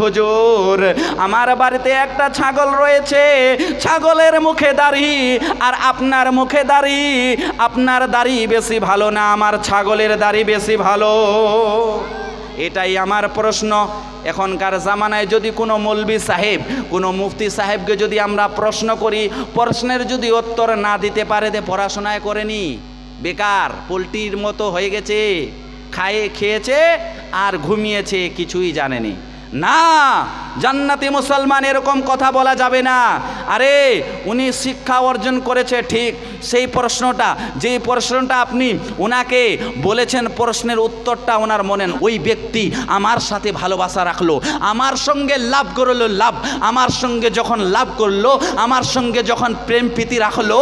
হুজুর, আমার বাড়িতে একটা ছাগল রয়েছে, ছাগলের মুখে দাড়ি আর আপনার মুখে দাড়ি, আপনার দাড়ি বেশি ভালো না আমার ছাগলের দাড়ি বেশি ভালো? এটাই আমার প্রশ্ন। এখনকার জামানায় যদি কোনো মৌলবি সাহেব, কোনো মুফতি সাহেবকে যদি আমরা প্রশ্ন করি, প্রশ্নের যদি উত্তর না দিতে পারে, পড়াশোনায় করেনি, বেকার, পোল্ট্রির মতো হয়ে গেছে, খেয়েছে আর ঘুমিয়েছে, কিছুই জানেনি। না, জান্নাতি মুসলমান এরকম কথা বলা যাবে না। আরে উনি শিক্ষা অর্জন করেছে ঠিক, সেই প্রশ্নটা, যে প্রশ্নটা আপনি ওনাকে বলেছেন, প্রশ্নের উত্তরটা ওনার মনে, ওই ব্যক্তি আমার সাথে ভালোবাসা রাখলো, আমার সঙ্গে লাভ করলো, আমার সঙ্গে যখন লাভ করলো, আমার সঙ্গে যখন প্রেম প্রীতি রাখলো,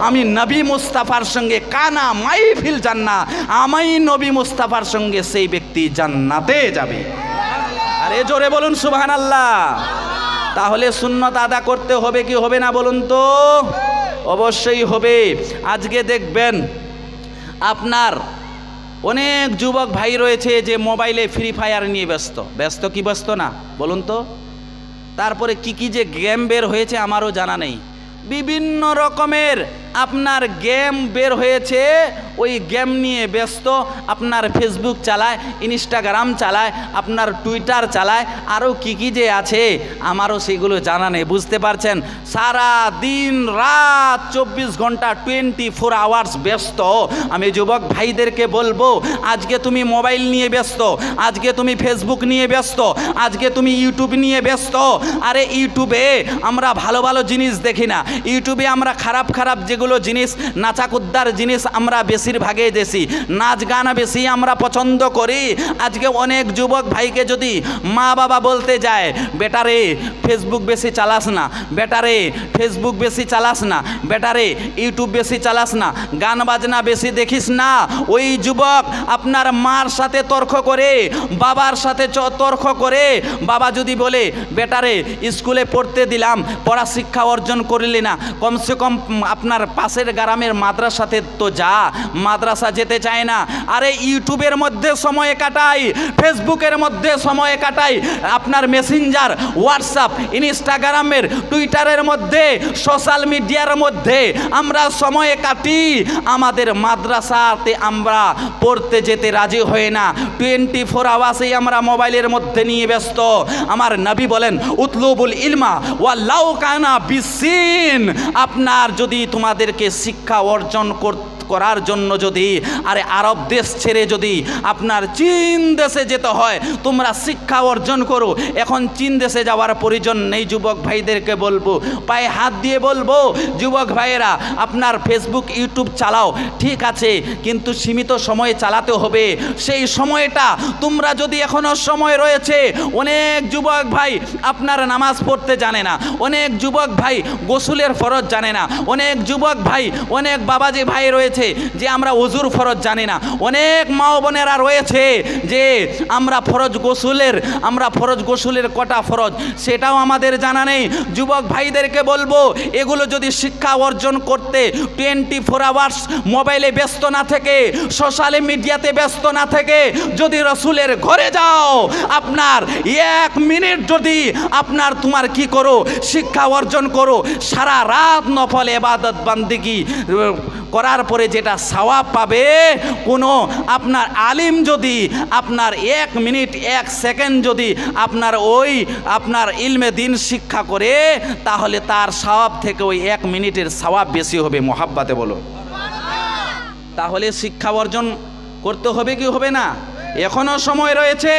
আমি নবী মুস্তাফার সঙ্গে কানা মাইফিল জান্নাত, আমি নবী মুস্তাফার সঙ্গে সেই ব্যক্তি জান্নাতে যাবে। আরে জোরে বলুন সুবহানাল্লাহ। তাহলে সুন্নত আদা করতে হবে কি হবে না বলুন তো? অবশ্যই হবে। আজকে দেখবেন আপনার অনেক যুবক ভাই রয়েছে যে মোবাইলে ফ্রি ফায়ার নিয়ে ব্যস্ত কি ব্যস্ত না বলুন তো? তারপরে কি যে গেম বের হয়েছে আমারও জানা নেই, বিভিন্ন রকমের আপনার গেম বের হয়েছে, ওই গেম নিয়ে ব্যস্ত। আপনার ফেসবুক চালায়, ইনস্টাগ্রাম চালায়, আপনার টুইটার চালায়, আরও কি যে আছে আমারও সেগুলো জানা নেই, বুঝতে পারছেন? সারা দিন রাত 24 ঘন্টা 24 আওয়ার্স ব্যস্ত। আমি যুবক ভাইদেরকে বলবো, আজকে তুমি মোবাইল নিয়ে ব্যস্ত, আজকে তুমি ফেসবুক নিয়ে ব্যস্ত, আজকে তুমি ইউটিউব নিয়ে ব্যস্ত। আরে ইউটিউবে আমরা ভালো ভালো জিনিস দেখি না, ইউটিউবে আমরা খারাপ খারাপ যেগুলো জিনিস, নাচাকুদ্দার জিনিস আমরা বেশিরভাগে দেখি, নাচ গান বেশি আমরা পছন্দ করি। আজকে অনেক যুবক ভাইকে যদি মা বাবা বলতে যায়, বেটারে ফেসবুক বেশি চালাস না, বেটারে ফেসবুক বেশি চালাস না, বেটারে ইউটিউব বেশি চালাস না, গান বাজনা বেশি দেখিস না, ওই যুবক আপনার মার সাথে তর্ক করে, বাবার সাথে তর্ক করে। বাবা যদি বলে, বেটারে স্কুলে পড়তে দিলাম, পড়া শিক্ষা অর্জন করলি না, কমসে কম আপনার পাশের গ্রামের মাদ্রাসাতে তো যা, মাদ্রাসা যেতে চায় না। আরে ইউটিউবের মধ্যে সময় কাটাই, ফেসবুকের মধ্যে সময় কাটাই, আপনার মেসেঞ্জার, হোয়াটসঅ্যাপ, ইনস্টাগ্রামের, টুইটারের মধ্যে, সোশ্যাল মিডিয়ার মধ্যে আমরা সময় কাটি। আমাদের মাদ্রাসাতে আমরা পড়তে যেতে রাজি হই না, 24 আওয়ার্সেই আমরা মোবাইলের মধ্যে নিয়ে ব্যস্ত। আমার নবী বলেন, উতলুবুল ইলমা ওয়ালাউ কানা বিসিন। আপনার যদি তোমাদেরকে শিক্ষা অর্জন করার জন্য যদি আরে আরব দেশ ছেড়ে যদি আপনার চীন দেশে যেতে হয়, তোমরা শিক্ষা অর্জন করো। এখন চীন দেশে যাওয়ার প্রয়োজন নেই। যুবক ভাইদেরকে বলবো, পায়ে হাত দিয়ে বলবো, যুবক ভাইয়েরা আপনার ফেসবুক ইউটিউব চালাও, ঠিক আছে, কিন্তু সীমিত সময়ে চালাতে হবে। সেই সময়টা তোমরা যদি এখনো সময় রয়েছে, অনেক যুবক ভাই আপনার নামাজ পড়তে জানে না, অনেক যুবক ভাই গোসলের ফরজ জানে না, অনেক যুবক ভাই, অনেক বাবাজি ভাই রয়েছে যে আমরা ওযুর ফরজ জানি না, অনেক মা বোনেরা রয়েছে যে আমরা ফরজ গোসলের কটা ফরজ সেটাও আমাদের জানা নেই। যুবক ভাইদেরকে বলবো, এগুলো যদি শিক্ষা অর্জন করতে 24 আওয়ার্স মোবাইলে ব্যস্ত না থেকে, সোশ্যাল মিডিয়াতে ব্যস্ত না থেকে, যদি রসুলের ঘরে যাও, আপনার 1 মিনিট যদি আপনার তোমার কি করো, শিক্ষা অর্জন করো, সারা রাত নফল ইবাদত বান্দিগি করার পরে যেটা সওয়াব পাবে, কোনো আপনার আলিম যদি আপনার 1 মিনিট 1 সেকেন্ড যদি আপনার ওই আপনার ইলমে দিন শিক্ষা করে, তাহলে তার সওয়াব থেকে ওই 1 মিনিটের সওয়াব বেশি হবে। মোহাব্বতে বলো। তাহলে শিক্ষা অর্জন করতে হবে কি হবে না? এখনো সময় রয়েছে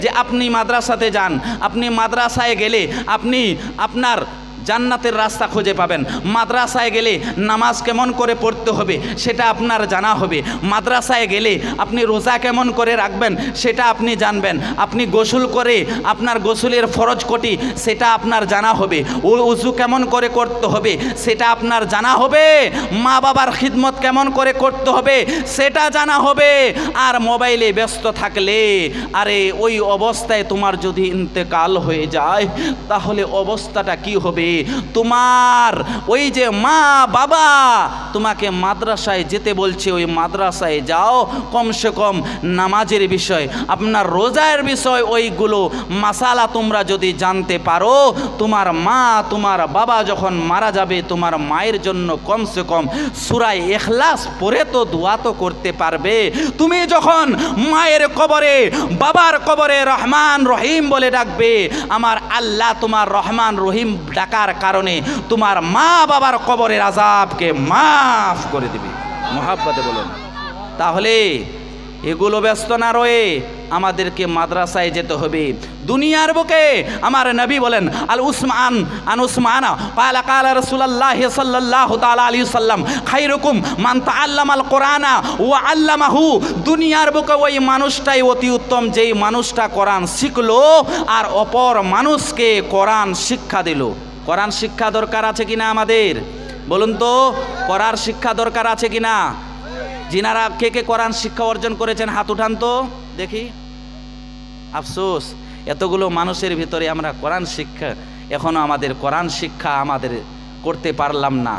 যে আপনি মাদ্রাসাতে যান, আপনি মাদ্রাসায় গেলে আপনি আপনার জান্নাতের রাস্তা খুঁজে পাবেন। মাদ্রাসায় গেলে নামাজ কেমন করে পড়তে হবে সেটা আপনার জানা হবে। মাদ্রাসায় গেলে আপনি রোজা কেমন করে রাখবেন সেটা আপনি জানবেন। আপনি গোসল করে আপনার গোসলের ফরজ কটি সেটা আপনার জানা হবে। উযু কেমন করে করতে হবে সেটা আপনার জানা হবে। মা বাবার খিদমত কেমন করে করতে হবে সেটা জানা হবে। আর মোবাইলে ব্যস্ত থাকলে, আরে ওই অবস্থায় তোমার যদি ইন্তেকাল হয়ে যায়, তাহলে অবস্থাটা কি হবে তোমার ওই যে মা বাবা তোমাকে মাদ্রাসায় যেতে বলছে, ওই মাদ্রাসায় যাও, কমসে কম নামাজের বিষয়, আপনার রোজার বিষয়, ওইগুলো মাসালা তোমরা যদি জানতে পারো, তোমার মা তোমার বাবা যখন মারা যাবে তোমার মায়ের জন্য কমসে কম সূরা ইখলাস পড়ে তো দোয়া তো করতে পারবে। তুমি যখন মায়ের কবরে বাবার কবরে রহমান রহিম বলে ডাকবে, আমার আল্লাহ তোমার রহমান রহিম ডাকার কারণে তোমার মা বাবার কবরের আযাবকে মাফ করে দিবে। মুহাব্বতে বলুন। তাহলে এগুলো ব্যস্ত না রয়ে আমাদেরকে মাদ্রাসায় যেতে হবে। দুনিয়ার বুকে আমার নবী বলেন আল উসমান আন উসমানা ক্বালা ক্বালা রাসূলুল্লাহ সাল্লাল্লাহু তাআলা আলাইহি সাল্লাম খায়রুকুম মান তাআল্লামাল কোরআনা ওয়া আল্লামাহু। দুনিয়ার বুকে ওই মানুষটাই অতি উত্তম যেই মানুষটা কোরআন শিখলো আর অপর মানুষকে কোরআন শিক্ষা দিল। কোরআন শিক্ষা দরকার আছে কিনা আমাদের বলুন তো? কোরআন শিক্ষা দরকার আছে কিনা? যিনারা কে কে কোরআন শিক্ষা অর্জন করেছেন হাত উঠান তো দেখি। আফসোস এতগুলো মানুষের ভিতরে আমরা কোরআন শিক্ষা এখনো আমাদের কোরআন শিক্ষা আমাদের করতে পারলাম না,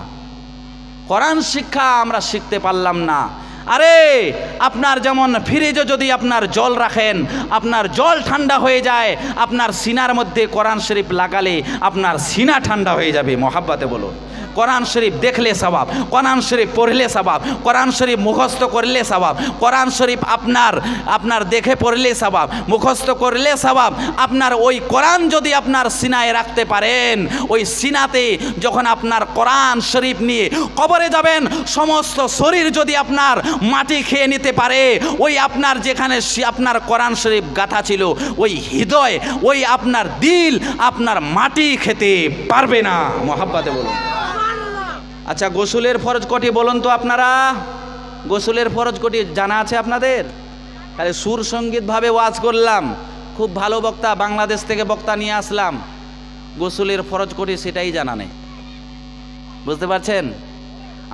কোরআন শিক্ষা আমরা শিখতে পারলাম না। আরে আপনার যেমন ফ্রিজে যদি আপনার জল রাখেন আপনার জল ঠান্ডা হয়ে যায়, আপনার সিনার মধ্যে কোরআন শরীফ লাগালে আপনার সিনা ঠান্ডা হয়ে যাবে। মুহাব্বতে বলুন। কোরআন শরীফ দেখলে সওয়াব, কোরআন শরীফ পড়লে সওয়াব, কোরআন শরীফ মুখস্থ করলে সওয়াব, কোরআন শরীফ আপনার দেখে পড়লে সওয়াব, মুখস্থ করলে সওয়াব। আপনার ওই কোরআন যদি আপনার সিনায় রাখতে পারেন, ওই সিনাতে যখন আপনার কোরআন শরীফ নিয়ে কবরে যাবেন, সমস্ত শরীর যদি আপনার মাটি খেয়ে নিতে পারে, ওই আপনার যেখানে আপনার কোরআন শরীফ গাঁথা ছিল ওই হৃদয়, ওই আপনার দিল আপনার মাটি খেতে পারবে না। মুহাব্বতে বলুন। আচ্ছা গোসলের ফরজ কটি বলুন তো আপনারা? গোসলের ফরজ কটি জানা আছে আপনাদের? তাহলে সুর সঙ্গীতভাবে ওয়াজ করলাম, খুব ভালো বক্তা, বাংলাদেশ থেকে বক্তা নিয়ে আসলাম, গোসলের ফরজ কটি সেটাই জানা নেই। বুঝতে পারছেন?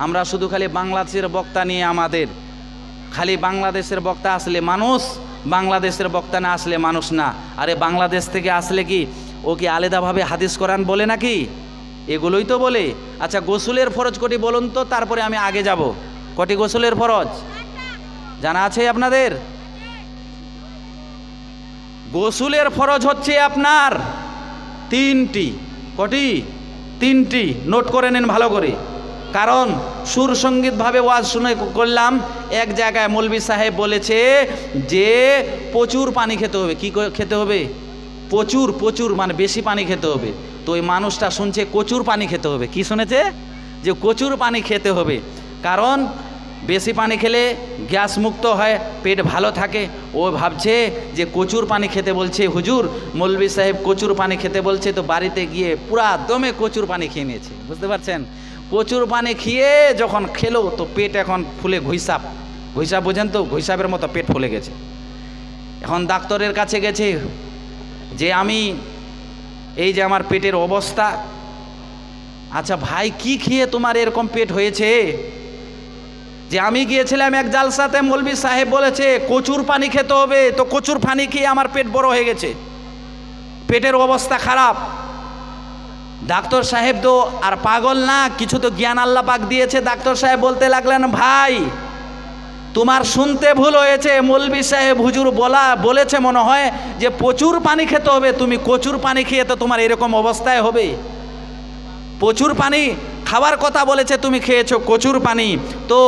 আমরা শুধু খালি বাংলাদেশের বক্তা নিয়ে আমাদের খালি বাংলাদেশের বক্তা আসলে মানুষ, বাংলাদেশের বক্তা না আসলে মানুষ না। আরে বাংলাদেশ থেকে আসলে কি ও কি আলাদাভাবে হাদিস কোরআন বলে নাকি? এগুলোই তো বলে। আচ্ছা গোসলের ফরজ কটি বলুন তো, তারপরে আমি আগে যাব। কটি গোসলের ফরজ জানা আছে আপনাদের? গোসলের ফরজ হচ্ছে আপনার তিনটি। কটি? তিনটি। নোট করে নেন ভালো করে, কারণ সুর সঙ্গীতভাবে ওয়াজ শুনে করলাম। এক জায়গায় মৌলভী সাহেব বলেছে যে প্রচুর পানি খেতে হবে। কি খেতে হবে? প্রচুর, প্রচুর মানে বেশি পানি খেতে হবে। তো ওই মানুষটা শুনছে প্রচুর পানি খেতে হবে। কি শুনেছে? যে প্রচুর পানি খেতে হবে, কারণ বেশি পানি খেলে গ্যাস মুক্ত হয়, পেট ভালো থাকে। ও ভাবছে যে প্রচুর পানি খেতে বলছে হুজুর, মৌলভী সাহেব প্রচুর পানি খেতে বলছে, তো বাড়িতে গিয়ে পুরা দমে প্রচুর পানি খেয়ে নিয়েছে। বুঝতে পারছেন? প্রচুর পানি খেয়ে যখন খেলো তো পেট এখন ফুলে ঘুইসাপ, ঘুইসাপ বোঝেন তো? ঘুইসাপের মতো পেট ফুলে গেছে। এখন ডাক্তারের কাছে গেছে যে আমি এই যে আমার পেটের অবস্থা। আচ্ছা ভাই কি খেয়ে তোমার এরকম পেট হয়েছে? যে আমি গিয়েছিলাম এক জালসাতে, মৌলভী সাহেব বলেছে প্রচুর পানি খেতে হবে, তো প্রচুর পানি খেয়ে আমার পেট বড় হয়ে গেছে, পেটের অবস্থা খারাপ। ডাক্তার সাহেব তো আর পাগল না, কিছু তো জ্ঞান আল্লাহ পাক দিয়েছে। ডাক্তার সাহেব বলতে লাগলেন ভাই তোমার শুনতে ভুল হয়েছে, মৌলভী সাহেব হুজুর বলেছে মনে হয় যে প্রচুর পানি খেতে হবে, তুমি প্রচুর পানি খেয়ে তো তোমার এরকম অবস্থায় হবে। প্রচুর পানি খাবার কথা বলেছে, তুমি খেয়েছো প্রচুর পানি। তো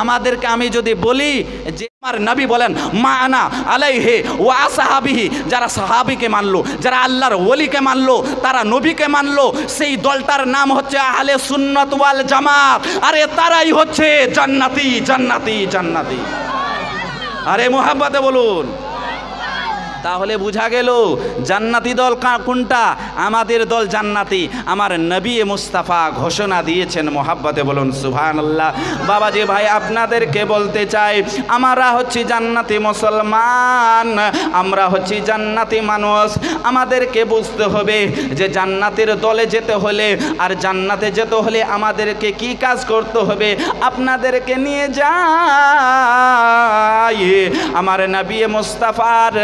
আমাদেরকে আমি যদি বলি যে আমার নবী বলেন মা আনা আলাইহি ওয়া আসহাবিহি, যারা সাহাবীকে মানলো, যারা আল্লাহর ওলিকে মানলো, তারা নবীকে মানলো, সেই দলটার নাম হচ্ছে আহলে সুন্নাত ওয়াল জামাত। আরে তারাই হচ্ছে জান্নাতি জান্নাতি জান্নাতি। আরে মুহাব্বতে বলুন। তাহলে বোঝা গেল জান্নাতি দল কোনটা? আমাদের দল জান্নাতি। আমার নবী মুস্তাফা ঘোষণা দিয়েছেন। মুহাব্বতে বলুন সুবহানাল্লাহ। বাবাজি ভাই আপনাদেরকে বলতে চাই, আমরা হচ্ছি জান্নাতি মুসলমান, আমরা হচ্ছি জান্নাতি মানুষ। আমাদেরকে বুঝতে হবে যে জান্নাতের দলে যেতে হলে আর জান্নাতে যেতে হলে আমাদেরকে কি কাজ করতে হবে। আপনাদেরকে নিয়ে যাই আমার নবী মুস্তাফার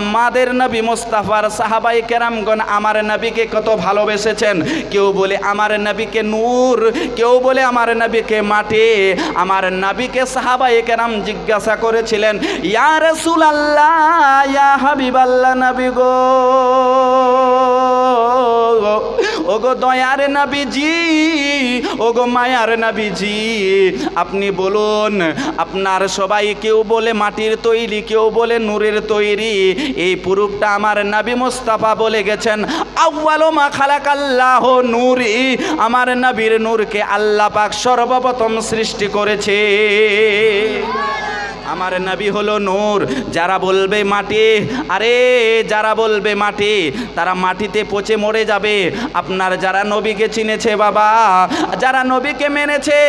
আমাদের নবী মুস্তাফার সাহাবায়ে কেরামগণ আমার নবীকে কত ভালোবেসেছেন। কেউ বলে আমার নবীকে নূর, কেউ বলে আমার নবীকে মাটি। আমার নবীকে সাহাবায়ে কেরাম জিজ্ঞাসা করেছিলেন, ইয়া রাসূলুল্লাহ, ইয়া হাবিবাল্লাহ নবী গো, ওগো দয়ার নবীজি, ওগো মায়ার নবীজি, আপনি বলুন আপনার সবাই কেউ বলে মাটির তৈরি, কেউ বলে নূরের তৈরি। এই পুরুষটা আমার নবী মুস্তাফা বলে গেছেন, আউয়ালু মা খালাকাল্লাহু নূরি, আমার নবীর নূরকে আল্লাহ পাক সর্বপ্রথম সৃষ্টি করেছে। আমার নবী হলো নূর। যারা বলবে মাটি, আরে যারা বলবে মাটি তারা মাটিতে পচে মরে যাবে। আপনার যারা নবীকে চিনেছে বাবা, যারা নবীকে মেনেছে,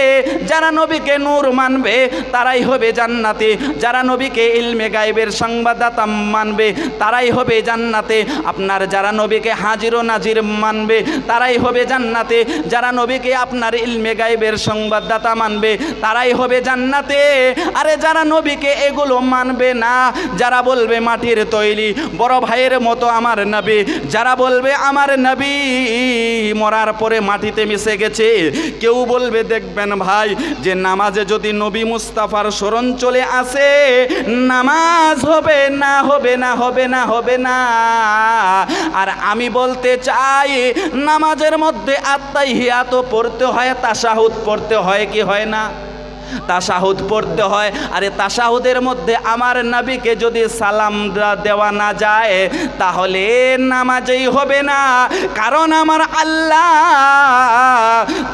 যারা নবীকে নূর মানবে তারাই হবে জান্নাতে। যারা নবীকে ইলমে গায়েবের সংবাদদাতা মানবে তারাই হবে জান্নাতে। আপনার যারা নবীকে হাজির ও নাজির মানবে তারাই হবে জান্নাতে। যারা নবীকে আপনার ইলমে গায়েবের সংবাদদাতা মানবে তারাই হবে জান্নাতে। আরে যারা নবীকে এগুলো মানবে না, যারা বলবে মাটির তৈরি, বড় ভাইয়ের মতো আমার নবী, যারা বলবে আমার নবী মরার পরে মাটিতে মিশে গেছে, কেউ বলবে দেখবেন ভাই যে নামাজে যদি নবী মুস্তাফার স্মরণ চলে আসে নামাজ হবে না, হবে না, হবে না, হবে না। আর আমি বলতে চাই নামাজের মধ্যে আত্তাহিয়াত পড়তে হয়, তাশাহুদ পড়তে হয় কি হয় না? তাশাহুদ পড়তে হয়। আরে তাশাহুদের মধ্যে আমার নবীকে যদি সালাম দেওয়া না যায় তাহলে নামাজই হবে না। কারণ আমার আল্লাহ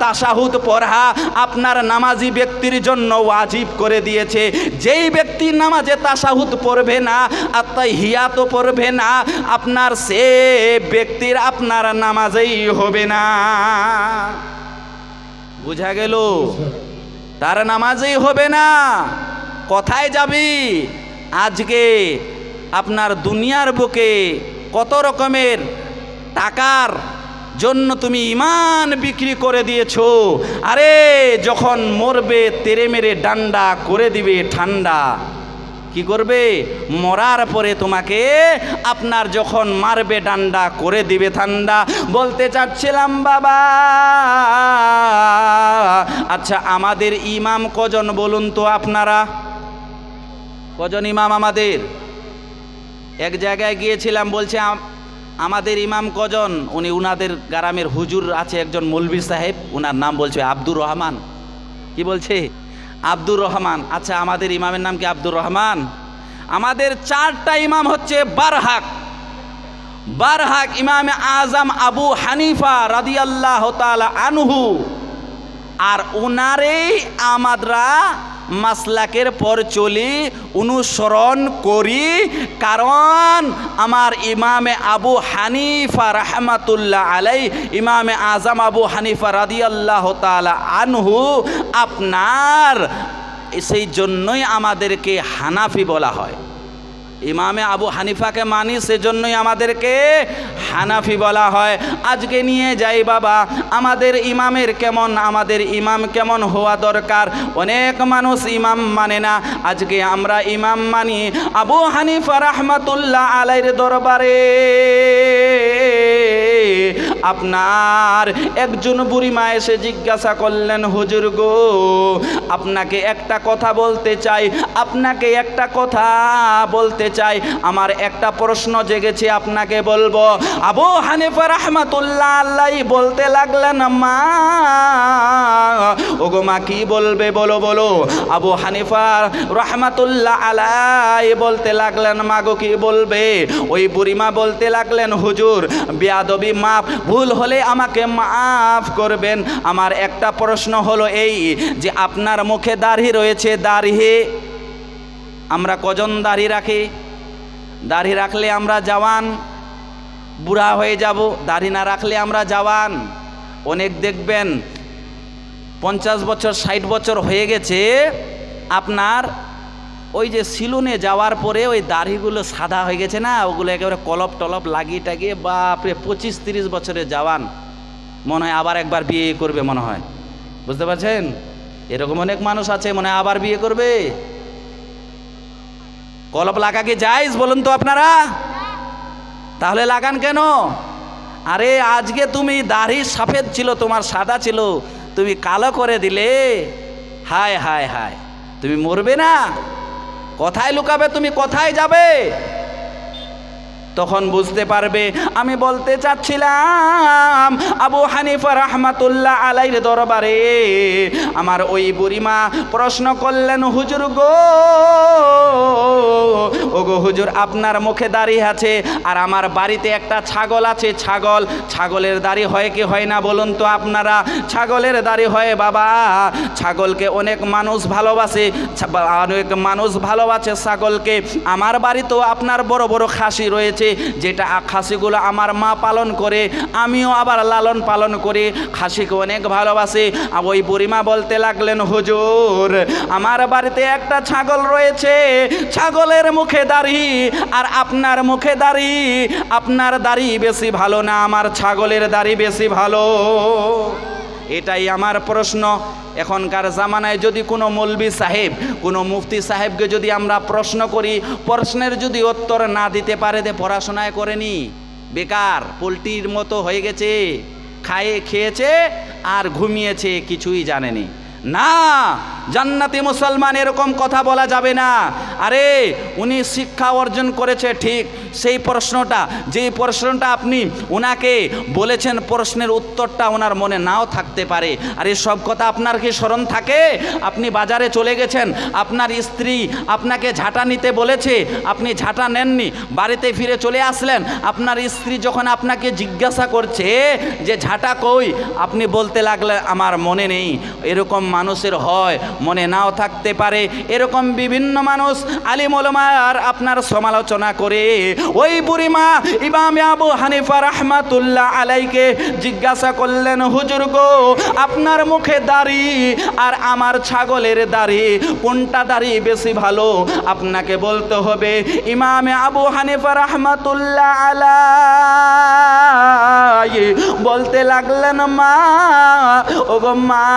তাশাহুদ পড়া আপনার নামাজি ব্যক্তির জন্য ওয়াজিব করে দিয়েছে। যেই ব্যক্তি নামাজে তাশাহুদ পড়বে না, আত্তাহিয়াত পড়বে না, আপনার সে ব্যক্তির আপনার নামাজই হবে না। বুঝা গেল? তার নামাজই হবে না। কোথায় যাবি? আজকে আপনার দুনিয়ার বুকে কত রকমের টাকার জন্য তুমি ঈমান বিক্রি করে দিয়েছো। আরে যখন মরবে তেরে মেরে ডান্ডা করে দিবে ঠান্ডা। কি করবে? মরার পরে তোমাকে আপনার যখন মারবে ডান্ডা করে দিবে ঠান্ডা। বলতে চাচ্ছিলাম বাবা, আচ্ছা আমাদের ইমাম কজন বলুন তো আপনারা? কজন ইমাম আমাদের? এক জায়গায় গিয়েছিলাম, বলছে আমাদের ইমাম কজন? উনাদের গ্রামের হুজুর আছে একজন মৌলভী সাহেব, উনার নাম বলছে আব্দুর রহমান। কি বলছে? আব্দুর রহমান। আচ্ছা আমাদের ইমামের নাম কি আব্দুর রহমান? আমাদের চারটা ইমাম হচ্ছে বারহাক। বারহাক ইমামে আজম আবু হানিফা রাদিয়াল্লাহু তাআলা আনহু। আর ওনারেই আমরা মাসলাকের পর চলি, অনুসরণ করি। কারণ আমার ইমামে আবু হানিফা রাহমাতুল্লাহ আলাইহি, ইমামে আজম আবু হানিফা রাদিয়াল্লাহু তাআলা আনহু আপনার, সেই জন্যই আমাদেরকে হানাফি বলা হয়। ইমামে আবু হানিফাকে মানি, সেজন্যই আমাদেরকে হানাফি বলা হয়। আজকে নিয়ে যাই বাবা আমাদের ইমামের কেমন, আমাদের ইমাম কেমন হওয়া দরকার। অনেক মানুষ ইমাম মানে না, আজকে আমরা ইমাম মানি। আবু হানিফা রাহমাতুল্লাহ আলাইহির দরবারে আপনার একজন বুড়িমা এসে জিজ্ঞাসা করলেন, হুজুর গো আপনাকে একটা কথা বলতে চাই, আপনাকে একটা কথা বলতে চাই, আমার একটা প্রশ্ন জেগেছে আপনাকে বলবো। আবু হানিফা রাহমাতুল্লাহ আলাইহি বলতে লাগলেন, মা ওগো মা কি বলবে বলো বলো। আবু হানিফা রাহমাতুল্লাহ আলাইহি বলতে লাগলেন, মা গো কি বলবে। ওই বুড়িমা বলতে লাগলেন, হুজুর বেয়াদবি মাফ, ভুল হলে আমাকে মাফ করবেন। আমার একটা প্রশ্ন হলো এই যে আপনার মুখে দাড়ি রয়েছে, দাড়ি আমরা কজন দাড়ি রাখি? দাড়ি রাখলে আমরা জওয়ান, বুড়া হয়ে যাব। দাড়ি না রাখলে আমরা জওয়ান। অনেক দেখবেন 50 বছর 60 বছর হয়ে গেছে, আপনার ওই যে সিলুনে যাওয়ার পরে ওই দাড়িগুলো সাদা হয়ে গেছে না, ওগুলো একেবারে কলপ টলপ লাগিয়ে টাগিয়ে বাপরে 25-30 বছরের জওয়ান, মনে হয় আবার একবার বিয়ে করবে মনে হয়। বুঝতে পারছেন? এরকম অনেক মানুষ আছে মনে হয় আবার বিয়ে করবে। কলপ লাগা কি জায়েজ বলুন তো আপনারা? তাহলে লাগান কেন? আরে আজকে তুমি দাড়ি সফেদ ছিল, তোমার সাদা ছিল, তুমি কালো করে দিলে। হায় হায় হায়, তুমি মরবে না? কোথায় লুকাবে তুমি, কোথায় যাবে? তখন বুঝতে পারবে। আমি বলতে চাচ্ছিলাম আবু হানিফা রাহমাতুল্লাহ আলাইহির দরবারে আমার ওই বুড়িমা প্রশ্ন করলেন, হুজুর গো, ওগো হুজুর, আপনার মুখে দাড়ি আছে আর আমার বাড়িতে একটা ছাগল আছে, ছাগলের দাড়ি হয় কি হয় না বলুন তো আপনারা? ছাগলের দাড়ি হয় বাবা। ছাগলকে অনেক মানুষ ভালোবাসে, অনেক মানুষ ভালোবাসে ছাগলকে। আমার বাড়িতেও আপনার বড় বড় খাসি রয়েছে, যেটা খাসিগুলো আমার মা পালন করে, আমিও আবার লালন পালন করি, খাসিকে অনেক ভালোবাসি। আর ওই বুড়িমা বলতে লাগলেন, হুজুর, আমার বাড়িতে একটা ছাগল রয়েছে, ছাগলের মুখে দাড়ি আর আপনার মুখে দাড়ি, আপনার দাড়ি বেশি ভালো না আমার ছাগলের দাড়ি বেশি ভালো? এটাই আমার প্রশ্ন। এখনকার জামানায় যদি কোনো মৌলবি সাহেব, কোনো মুফতি সাহেবকে যদি আমরা প্রশ্ন করি, প্রশ্নের যদি উত্তর না দিতে পারে, পড়াশোনায় করেনি, বেকার, পোল্ট্রির মতো হয়ে গেছে, খেয়েছে আর ঘুমিয়েছে, কিছুই জানেনি। না, জান্নাতি মুসলমান এরকম কথা বলা যাবে না। আরে উনি শিক্ষা অর্জন করেছে ঠিক, সেই প্রশ্নটা, যেই প্রশ্নটা আপনি ওনাকে বলেছেন, প্রশ্নের উত্তরটা ওনার মনে নাও থাকতে পারে। আর এই সব কথা আপনার কি স্মরণ থাকে? আপনি বাজারে চলে গেছেন, আপনার স্ত্রী আপনাকে ঝাঁটা নিতে বলেছে, আপনি ঝাঁটা নেননি, বাড়িতে ফিরে চলে আসলেন, আপনার স্ত্রী যখন আপনাকে জিজ্ঞাসা করছে যে ঝাঁটা কই, আপনি বলতে লাগলেন আমার মনে নেই। এরকম মানুষের হয়, মনে নাও থাকতে পারে। এরকম বিভিন্ন মানুষ আলিম ওলামার আপনার সমালোচনা করে। ওই বুড়িমা ইমাম আবু হানিফা রাহমাতুল্লাহ আলাইকে জিজ্ঞাসা করলেন, হুজুর গো, আপনার মুখে দাড়ি আর আমার ছাগলের দাড়ি, কোনটা দাড়ি বেশি ভালো? আপনাকে বলতে হবে ইমাম আবু হানিফা রাহমাতুল্লাহ আলাইহি বলতে লাগলেন, মা, ওগো মা,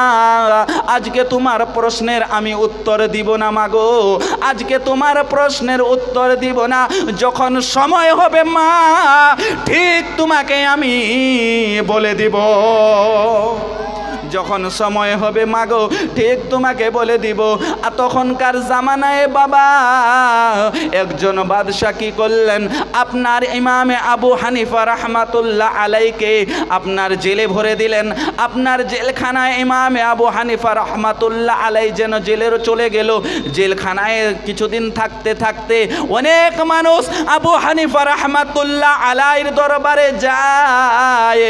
আজকে তোমার প্রশ্নের আমি উত্তর দিব না মাগো, আজকে তোমার প্রশ্নের উত্তর দিব না। যখন সময় হবে মা, ঠিক তোমাকে আমি বলে দিব। যখন সময় হবে মাগো, ঠিক তোমাকে বলে দিব। আর তখনকার জামানায় বাবা একজন বাদশা কি করলেন, আপনার ইমামে আবু হানিফা রাহমাতুল্লাহ আলাইকে আপনার জেলে ভরে দিলেন। আপনার জেলখানায় ইমামে আবু হানিফা রাহমাতুল্লাহ আলাই যেন জেলের চলে গেল। জেলখানায় কিছুদিন থাকতে থাকতে অনেক মানুষ আবু হানিফা রাহমাতুল্লাহ আলাইর দরবারে যায়।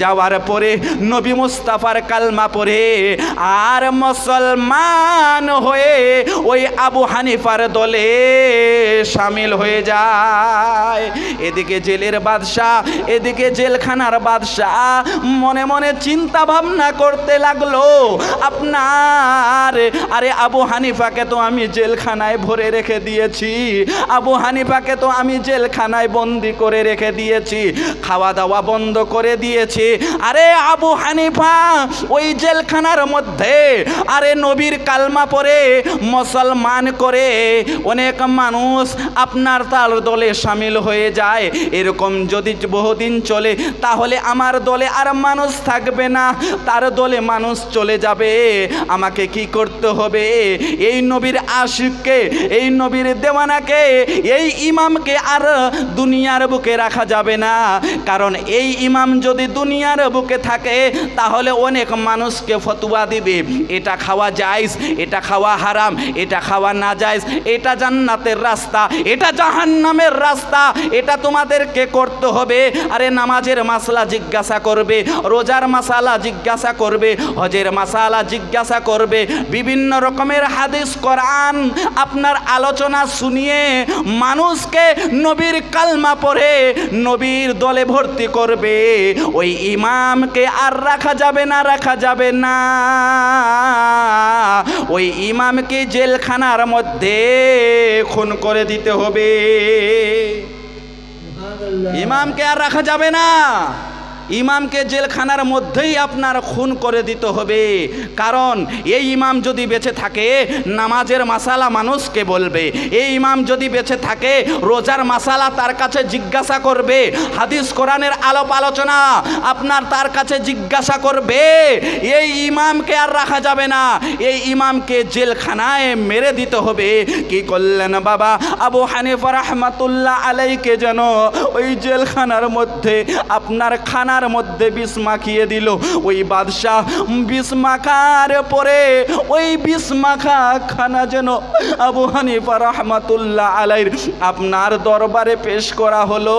যাওয়ার পরে নবী মুস্তাফার কালমা পড়ে আর মুসলমান হয়ে ওই আবু হানিফার দলে শামিল হয়ে যায়। এদিকে জেলের বাদশা, এদিকে জেলখানার বাদশা মনে মনে চিন্তা ভাবনা করতে লাগলো, আপনার আরে আবু হানিফাকে তো আমি জেলখানায় ভরে রেখে দিয়েছি, আবু হানিফাকে তো আমি জেলখানায় বন্দি করে রেখে দিয়েছি, খাওয়া দাওয়া বন্ধ করে দিয়েছি। আরে আবু হানিফা ওই জেলখানার মধ্যে আরে নবীর কালমা পড়ে মুসলমান করে অনেক মানুষ আপনার তার দলে শামিল হয়ে যায়। এরকম যদি বহুদিন চলে তাহলে আমার দলে আর মানুষ থাকবে না, তার দলে মানুষ চলে যাবে। আমাকে কি করতে হবে? এই নবীর আশিককে, এই নবীর দেওয়ানাকে, এই ইমামকে আর দুনিয়ার বুকে রাখা যাবে না। কারণ এই ইমাম যদি দুনিয়ার বুকে থাকে তাহলে অনেক মানুষকে ফতোয়া দিবে, এটা খাওয়া জায়েজ, এটা খাওয়া হারাম, এটা খাওয়া না জায়েজ, এটা জান্নাতের রাস্তা, এটা জাহান্নামের রাস্তা, এটা তোমাদেরকে করতে হবে। আরে নামাজের মাসলা জিজ্ঞাসা করবে, রোজার মাসালা জিজ্ঞাসা করবে, হজের মাসালা জিজ্ঞাসা করবে, বিভিন্ন রকমের হাদিস কোরআন আপনার আলোচনা শুনিয়ে মানুষকে নবীর কালমা পড়ে নবীর দলে ভর্তি করবে। ওই ইমামকে আর রাখা যাবে না, রাখা যাবে না। ওই ইমামকে জেলখানার মধ্যে খুন করে দিতে হবে। ইমামকে আর রাখা যাবে না। ইমামকে জেলখানার মধ্যেই আপনার খুন করে দিতে হবে। কারণ এই ইমাম যদি বেঁচে থাকে নামাজের মাসালা মানুষকে বলবে, এই ইমাম যদি বেঁচে থাকে রোজার মাসালা তার কাছে জিজ্ঞাসা করবে, হাদিস কোরআনের আলাপ আলোচনা আপনার তার কাছে জিজ্ঞাসা করবে। এই ইমামকে আর রাখা যাবে না, এই ইমামকে জেলখানায় মেরে দিতে হবে। কি করলেন বাবা আবু হানিফা রাহমাতুল্লাহ আলাইকে যেন ওই জেলখানার মধ্যে আপনার খানার মধ্যে বিষ মাখিয়ে দিল। ওই বাদশাহ বিষ মাখার পরে ওই বিষ মাখা খানা যেন আবু হানিফা রাহমাতুল্লাহ আলাইর আপনার দরবারে পেশ করা হলো।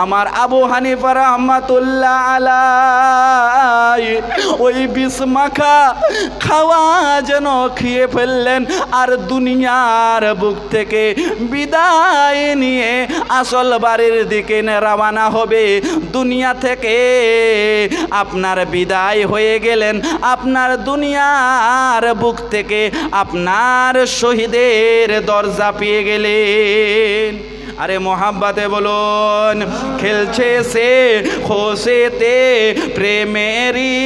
আমার আবু হানিফা রাহমাতুল্লাহ আলাই ওই বিষ মাখা খাওয়া যেন খেয়ে ফেললেন, আর দুনিয়ার বুক থেকে বিদায় নিয়ে আসল বাড়ির দিকে রওনা হবে। দুনিয়া থেকে আপনার বিদায় হয়ে গেলেন, আপনার দুনিয়ার বুক থেকে আপনার শহীদের দরজা পেয়ে গেলেন। আরে মোহাব্বতে বলুন, খেলছে সে খোশেতে প্রেমেরি